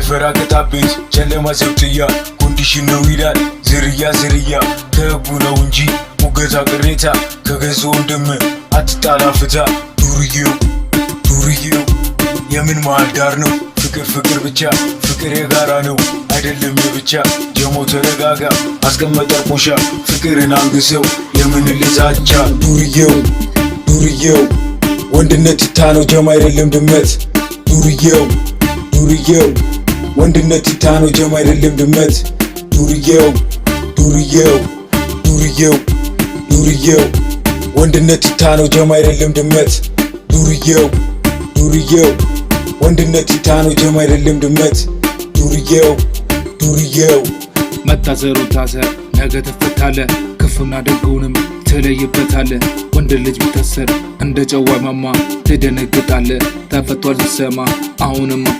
ማይፈራ ቅጣቤት ጨለማ ሰብትያ ኮንዲሽን ነው ይላል ዝርያ ከህቡ ነው እንጂ ሙገታ ቅሬታ ከገዞ ወንድም አትጣላ ፍታ ዱርዬው የምን መሃል ዳር ነው ፍቅር ብቻ ፍቅር የጋራ ነው አይደለም የብቻ ጀሞ ተረጋጋ አስቀመጠ ቆሻ ፍቅርን አንግሰው የምን ልዛቻ ዱርዬው ወንድነት ይታ ነው ጀሞ አይደለም ድመት ዱርዬው ወንድነት ይታ ነው ጀሞ አይደለም ድመት ዱርዬው ወንድነት ይታ ነው ጀሞ አይደለም ድመት ዱርዬው ወንድነት ይታ ነው ጀሞ አይደለም ድመት ዱርዬው መታሰሩ ታሰር ነገ ትፈታለ ክፉና ደጉንም ትለይበታለ ወንድ ልጅ ቢታሰር እንደ ጨዋ ማማ ትደነግጣለ ተፈቷል ሲሰማ አሁንም